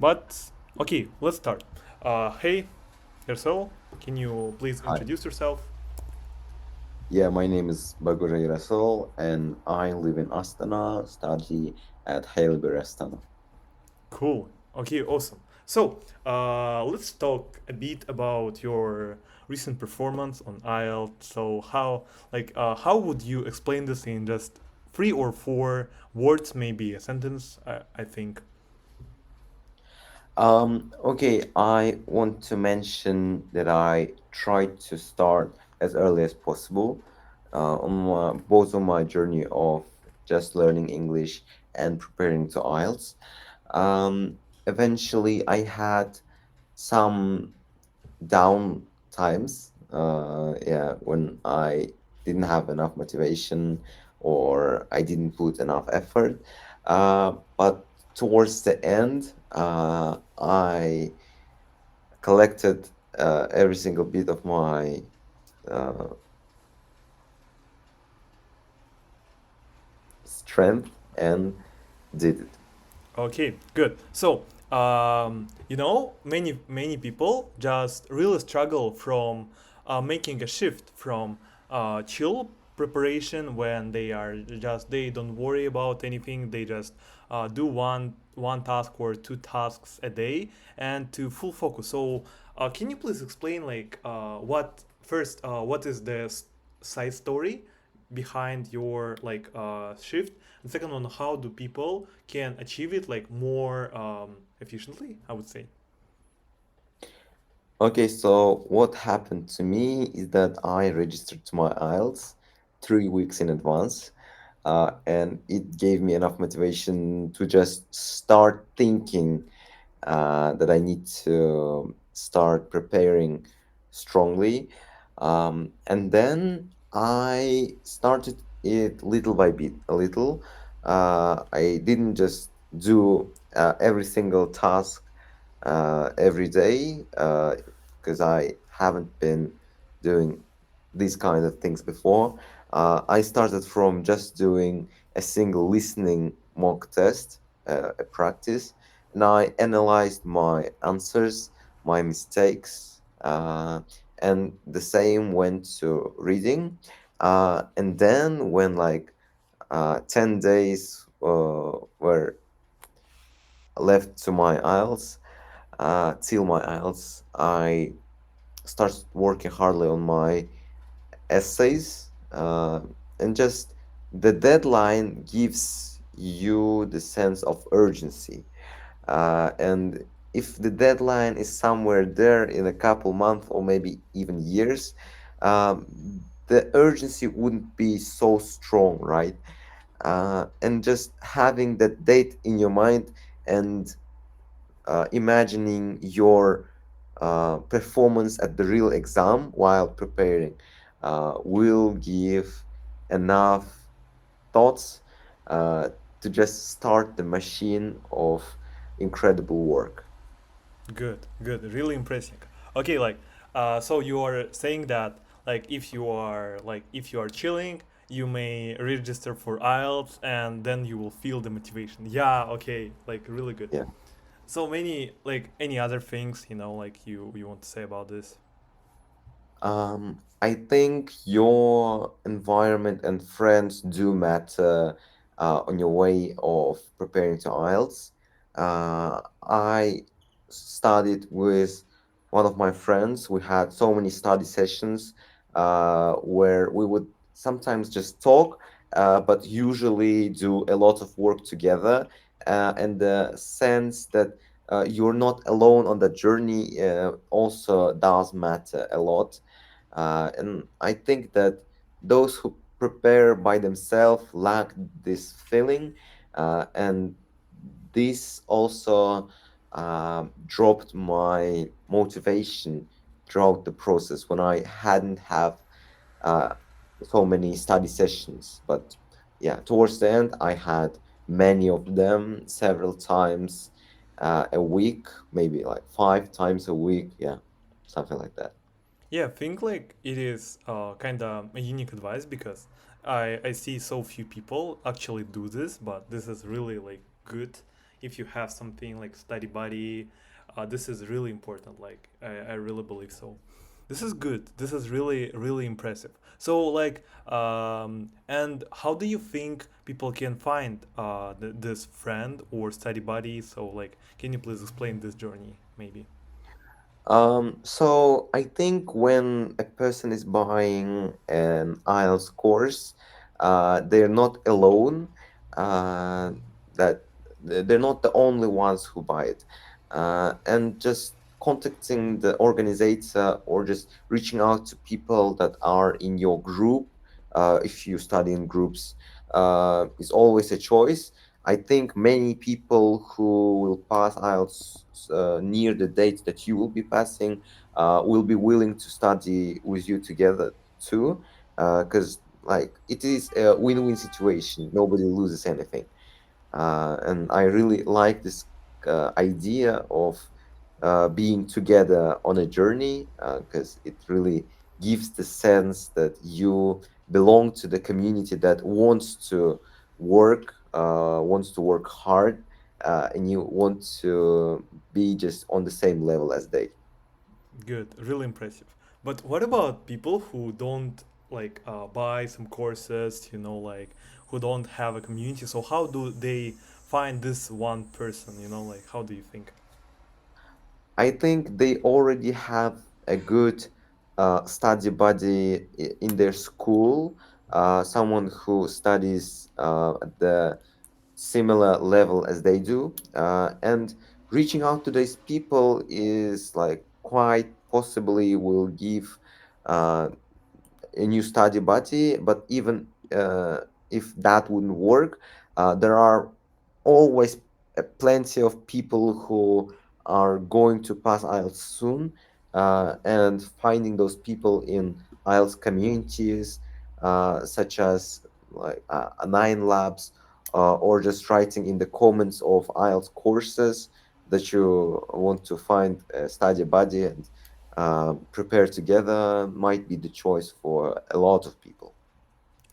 But okay, let's start. Hey, Yerassyl, can you please Hi. introduce yourself? Yeah, my name is Yerassyl, and I live in Astana, study at Haileybury Astana. Cool. Okay, awesome. So, let's talk a bit about your recent performance on IELTS. So, how would you explain this in just 3 or 4 words, maybe a sentence? I think. Okay, I want to mention that I tried to start as early as possible both on my journey of just learning English and preparing to IELTS. Eventually, I had some down times, yeah, when I didn't have enough motivation or I didn't put enough effort. But towards the end, I collected every single bit of my uh, strength and did it. Okay, good. So, many people just really struggle from making a shift from chill preparation when they don't worry about anything. They just do one task or two tasks a day and to full focus. So, can you please explain what is the side story behind your shift, and second one, how do people can achieve it like more efficiently, I would say. Okay, so what happened to me is that I registered to my IELTS 3 weeks in advance, and it gave me enough motivation to just start thinking that I need to start preparing strongly. And then I started it little by bit, a little. I didn't just do every single task every day because I haven't been doing these kind of things before. I started from just doing a single listening mock test, a practice, and I analyzed my answers, my mistakes, and the same went to reading. And then when 10 days were left to my IELTS, till my IELTS, I started working hardly on my essays, and just the deadline gives you the sense of urgency. And if the deadline is somewhere there in a couple months or maybe even years, the urgency wouldn't be so strong, right? And just having that date in your mind and imagining your performance at the real exam while preparing will give enough thoughts uh, to just start the machine of incredible work. Good, really impressive. Okay, so you are saying that if you are chilling, you may register for IELTS and then you will feel the motivation. Yeah, okay, like really good. Yeah. So many any other things, you want to say about this. I think your environment and friends do matter on your way of preparing to IELTS. I studied with one of my friends. We had so many study sessions where we would sometimes just talk, but usually do a lot of work together. And the sense that you're not alone on the journey also does matter a lot. And I think that those who prepare by themselves lack this feeling, and this also dropped my motivation throughout the process when I hadn't have uh, so many study sessions. But yeah, towards the end, I had many of them several times a week, maybe like 5 times a week. Yeah, something like that. Yeah, I think like it is kind of a unique advice because I see so few people actually do this, but this is really like good. if you have something like study buddy, this is really important. Like I really believe so. This is good. This is really really impressive. So like, and how do you think people can find this friend or study buddy? So like, can you please explain this journey, maybe? So I think when a person is buying an IELTS course, they're not alone. Uh, that they're not the only ones who buy it, and just contacting the organizer or just reaching out to people that are in your group, if you study in groups, is always a choice. I think many people who will pass IELTS near the date that you will be passing will be willing to study with you together too, because like it is a win-win situation. Nobody loses anything. And I really like this idea of being together on a journey because it really gives the sense that you belong to the community that wants to work hard, and you want to be just on the same level as they. Good, really impressive. But what about people who don't like buy some courses, like who don't have a community? So how do they find this one person, like how do you think? I think they already have a good study buddy in their school, someone who studies at the similar level as they do. And reaching out to these people is like quite possibly will give uh, a new study buddy, but even if that wouldn't work, there are always plenty of people who are going to pass IELTS soon, and finding those people in IELTS communities, such as like Nine Labs, or just writing in the comments of IELTS courses that you want to find a study buddy and prepare together might be the choice for a lot of people.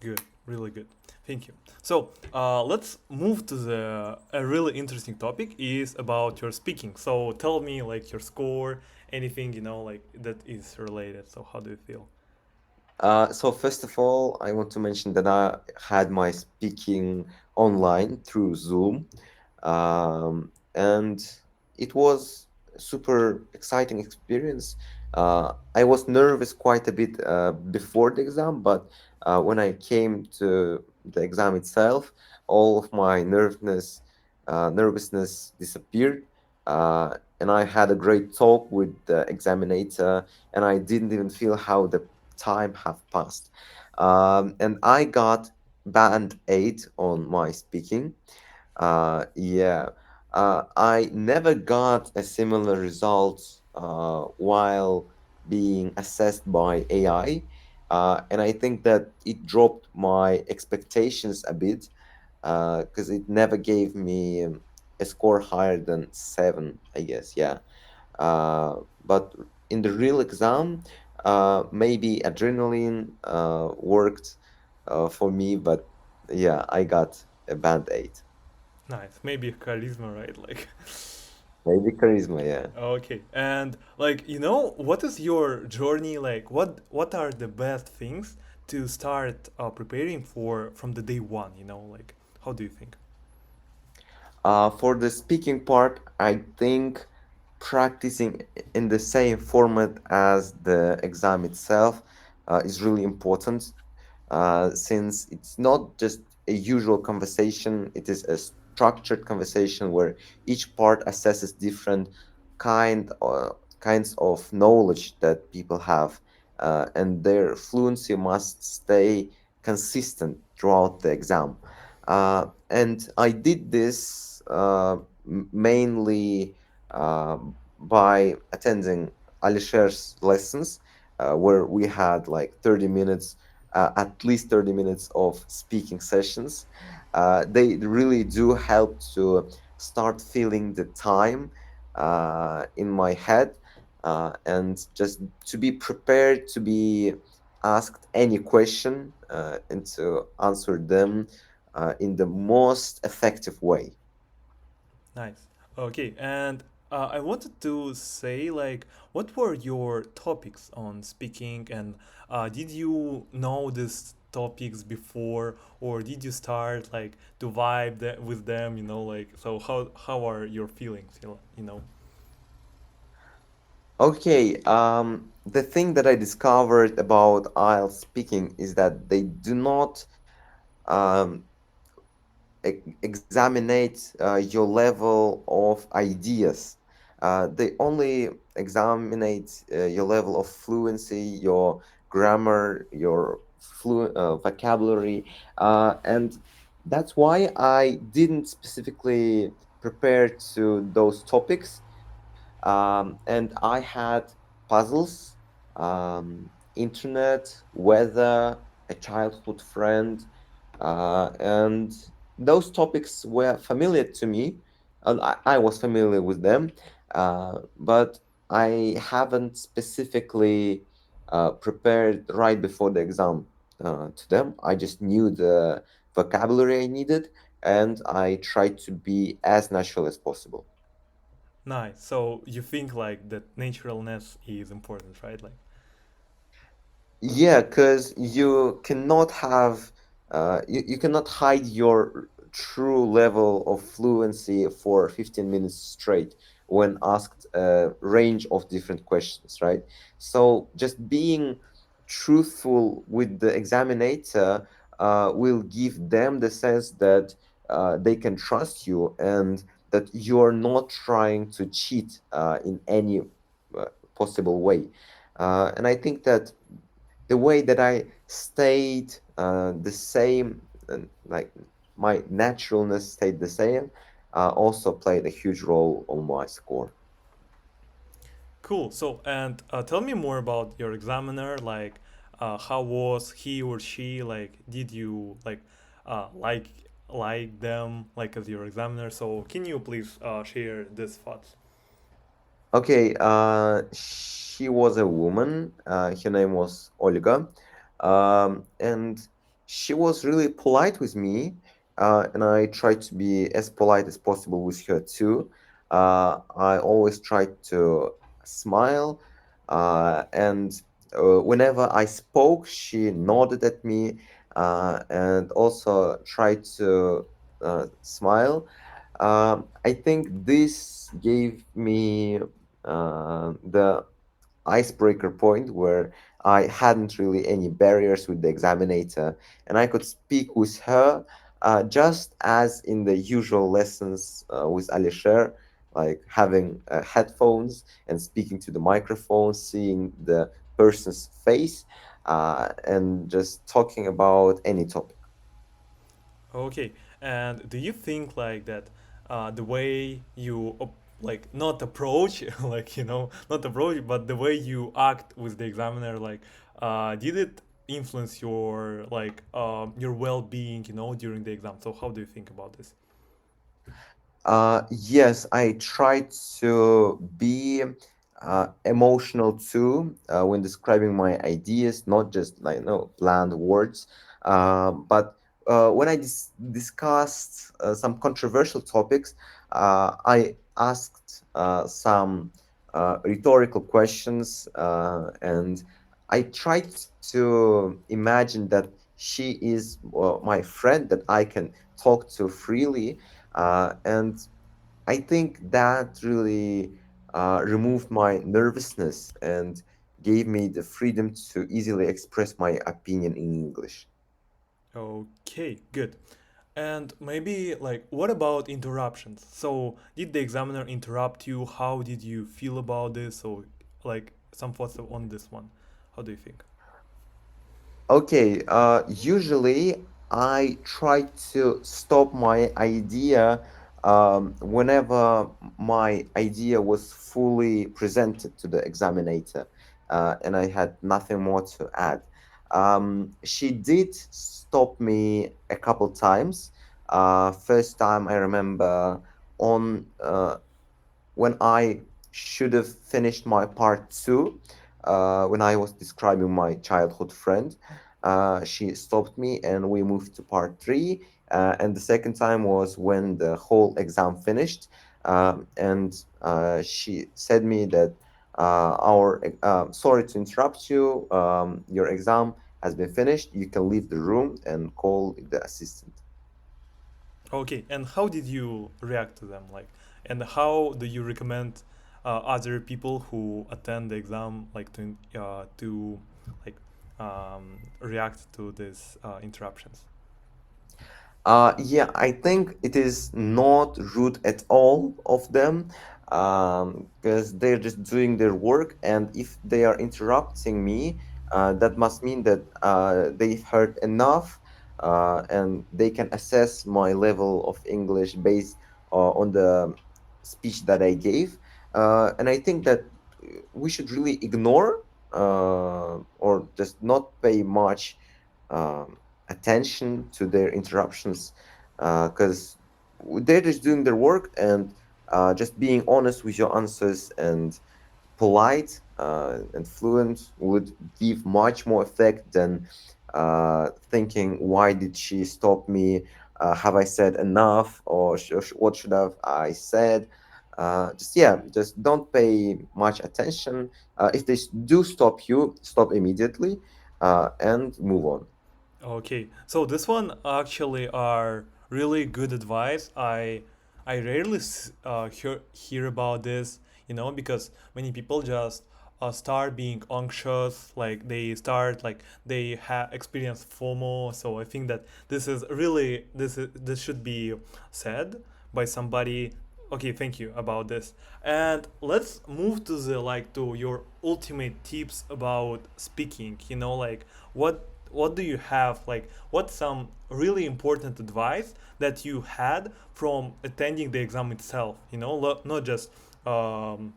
Good, really good. Thank you. So let's move to the a really interesting topic is about your speaking. So tell me like your score, anything like that is related. So how do you feel? So first of all, I want to mention that I had my speaking online through Zoom, and it was a super exciting experience. I was nervous quite a bit before the exam, but when I came to the exam itself, all of my nervousness disappeared, and I had a great talk with the examinator, and I didn't even feel how the time have passed. And I got band 8 on my speaking. Yeah. I never got a similar result while being assessed by AI. And I think that it dropped my expectations a bit because it never gave me a score higher than 7, I guess. Yeah. But in the real exam, maybe adrenaline worked for me, but yeah, I got a band 8. Nice. Maybe charisma, right? Like Maybe charisma, yeah. okay. And like, what is your journey like? What are the best things to start preparing for from the day one, like how do you think? For the speaking part, I think practicing in the same format as the exam itself is really important, since it's not just a usual conversation, it is a structured conversation where each part assesses different kinds of knowledge that people have, and their fluency must stay consistent throughout the exam. And I did this mainly by attending Alisher's lessons, where we had like 30 minutes, at least 30 minutes of speaking sessions. They really do help to start feeling the time in my head, and just to be prepared to be asked any question and to answer them in the most effective way. Nice. Okay, and I wanted to say, like, what were your topics on speaking, and did you know these topics before, or did you start like to vibe with them? You know, like, so how are your feelings? You know. Okay, the thing that I discovered about IELTS speaking is that they do not um, examinate your level of ideas. They only examinate your level of fluency, your grammar, your vocabulary, and that's why I didn't specifically prepare to those topics. And I had puzzles, internet, weather, a childhood friend, and those topics were familiar to me. And I was familiar with them, but I haven't specifically prepared right before the exam to them. I just knew the vocabulary I needed, and I tried to be as natural as possible. Nice. So you think like that naturalness is important, right? Like, Yeah, because you cannot have you cannot hide your true level of fluency for 15 minutes straight when asked a range of different questions, right? So just being truthful with the examinator will give them the sense that they can trust you and that you're not trying to cheat in any uh, possible way. And I think that the way that I stayed the same, and like my naturalness stayed the same, also played a huge role on my score. cool. So, and tell me more about your examiner. Like, how was he or she? Like, did you like uh, like like them like as your examiner? So, can you please share these thoughts? Okay, she was a woman. Her name was Olga, and she was really polite with me, and I tried to be as polite as possible with her too. I always tried to smile, and whenever I spoke, she nodded at me, and also tried to smile. I think this gave me the icebreaker point where I hadn't really any barriers with the examinator, and I could speak with her just as in the usual lessons with Alisher, like having headphones and speaking to the microphone, seeing the person's face, and just talking about any topic. Okay, and do you think like that the way you like not approach like not approach but the way you act with the examiner like did it influence your like your well-being during the exam? So how do you think about this? Yes, I try to be emotional too when describing my ideas, not just like no bland words. But when I discussed some controversial topics, I asked some rhetorical questions, and I tried to imagine that she is my friend that I can talk to freely, and I think that really removed my nervousness and gave me the freedom to easily express my opinion in English. Okay, good. And maybe like what about interruptions? So did the examiner interrupt you? How did you feel about this? So like some thoughts on this one. How do you think? Okay, usually I try to stop my idea whenever my idea was fully presented to the examinator, and I had nothing more to add. She did stop me a couple times. First time I remember on when I should have finished my part two, when I was describing my childhood friend, she stopped me and we moved to part three. And the second time was when the whole exam finished. And she said me that our sorry to interrupt you. Your exam has been finished. You can leave the room and call the assistant. Okay, and how did you react to them? Like, and how do you recommend other people who attend the exam, like to like react to these interruptions? Yeah, I think it is not rude at all of them, because they're just doing their work, and if they are interrupting me, that must mean that they've heard enough, and they can assess my level of English based on the speech that I gave. And I think that we should really ignore or just not pay much attention to their interruptions, because they're just doing their work, and just being honest with your answers and polite and fluent would give much more effect than thinking, why did she stop me? Have I said enough? Or what should have I said? Just yeah, just don't pay much attention. If they do stop you, stop immediately and move on. Okay, so this one actually are really good advice. I rarely hear about this, because many people just start being anxious, like they start like they experience FOMO. So I think that this should be said by somebody. Okay, thank you about this. And let's move to the like to your ultimate tips about speaking. Like what do you have, like what's some really important advice that you had from attending the exam itself, not just um,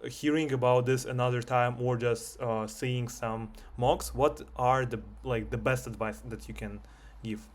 hearing about this another time or just seeing some mocks. What are the best advice that you can give?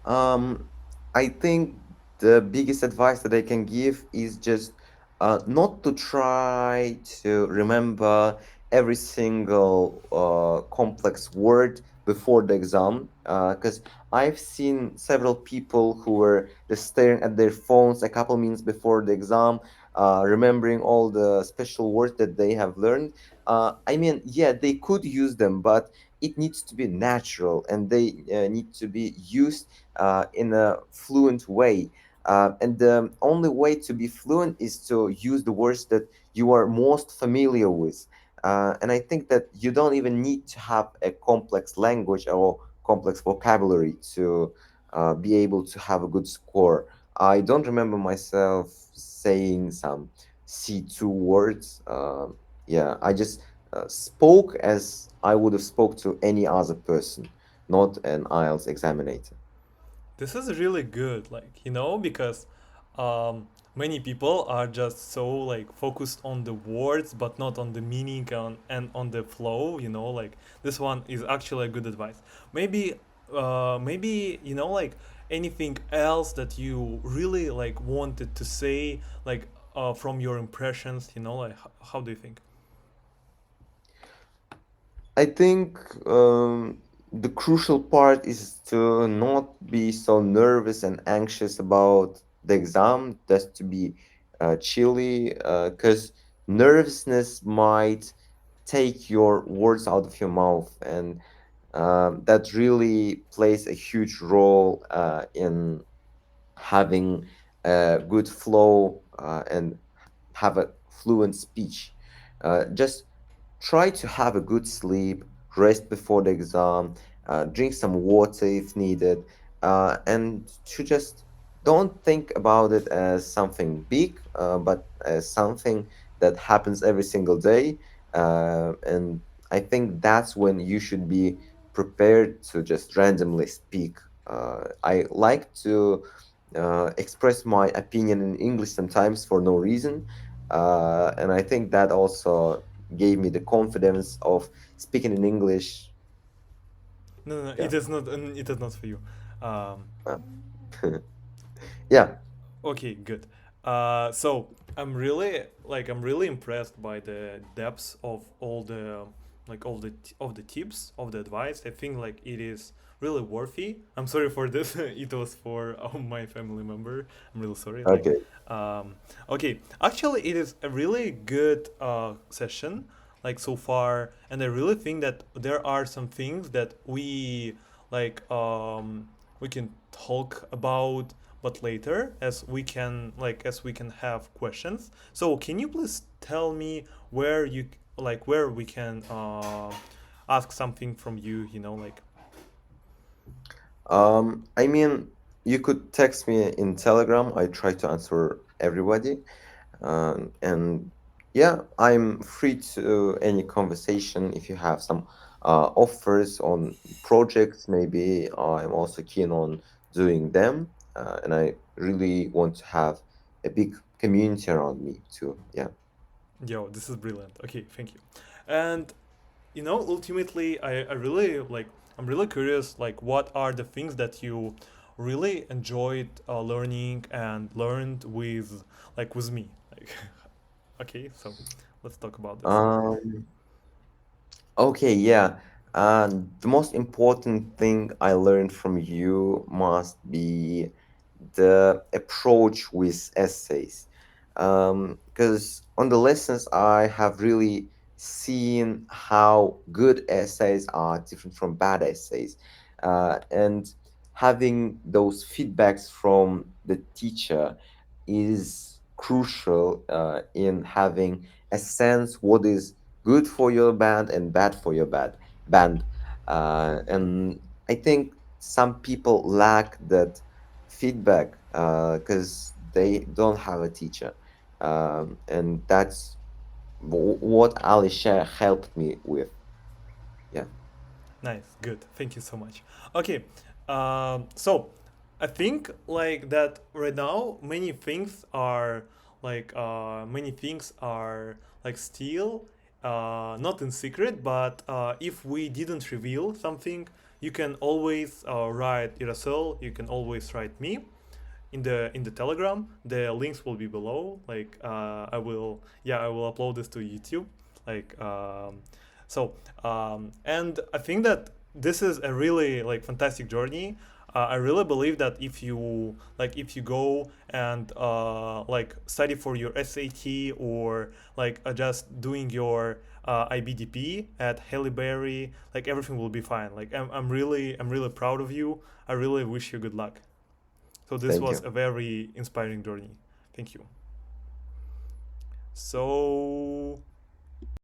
Um, I think the biggest advice that I can give is just not to try to remember every single complex word before the exam, because I've seen several people who were just staring at their phones a couple minutes before the exam, remembering all the special words that they have learned. I mean, yeah, they could use them, but it needs to be natural, and they need to be used in a fluent way. And the only way to be fluent is to use the words that you are most familiar with. And I think that you don't even need to have a complex language or complex vocabulary to be able to have a good score. I don't remember myself saying some C2 words. Yeah, I just spoke as I would have spoke to any other person, not an IELTS examinator. This is really good, like, because um, many people are just so like focused on the words but not on the meaning and on the flow, like this one is actually a good advice. Maybe like anything else that you really like wanted to say, like from your impressions, like how do you think? I think the crucial part is to not be so nervous and anxious about the exam, just to be chilly, because nervousness might take your words out of your mouth, and that really plays a huge role in having a good flow and have a fluent speech. Just try to have a good sleep, rest before the exam, drink some water if needed, and to just don't think about it as something big, but as something that happens every single day. And I think that's when you should be prepared to just randomly speak. I like to express my opinion in English sometimes for no reason. And I think that also gave me the confidence of speaking in English. No, no, no, Yeah. it is not for you. um, Uh, yeah. Okay, good. So I'm really impressed by the depths of all the tips of the advice. I think like it is really worthy. I'm sorry for this. It was for my family member. I'm really sorry. Okay. Um, okay. Actually, it is a really good session, like so far, and I really think that there are some things that like we can talk about, but later, as we can have questions. So, can you please tell me where we can ask something from you? I mean, you could text me in Telegram. I try to answer everybody. And yeah, I'm free to any conversation. If you have some offers on projects, maybe I'm also keen on doing them. And I really want to have a big community around me too. Yeah. Yo, this is brilliant. Okay, thank you. And ultimately, I really I'm really curious, like, what are the things that you really enjoyed learning and learned with me? Like, okay, so let's talk about this. Um, Okay, yeah. The most important thing I learned from you must be the approach with essays. Because on the lessons, I have really seen how good essays are different from bad essays. And having those feedbacks from the teacher is crucial in having a sense what is good for your band and bad for your band. And I think some people lack that feedback because they don't have a teacher. And that's what Alisha helped me with. Yeah. Nice, good. Thank you so much. Okay, so I think like that right now many things are like still not in secret, but if we didn't reveal something, you can always write Yerassyl. You can always write me in the Telegram. The links will be below. Like I will upload this to YouTube. Like and I think that this is a really like fantastic journey. I really believe that if you go and like study for your SAT or like just doing your IBDP at Haileybury, like everything will be fine. Like I'm really proud of you. I really wish you good luck. So this Thank was you. a very inspiring journey. Thank you. So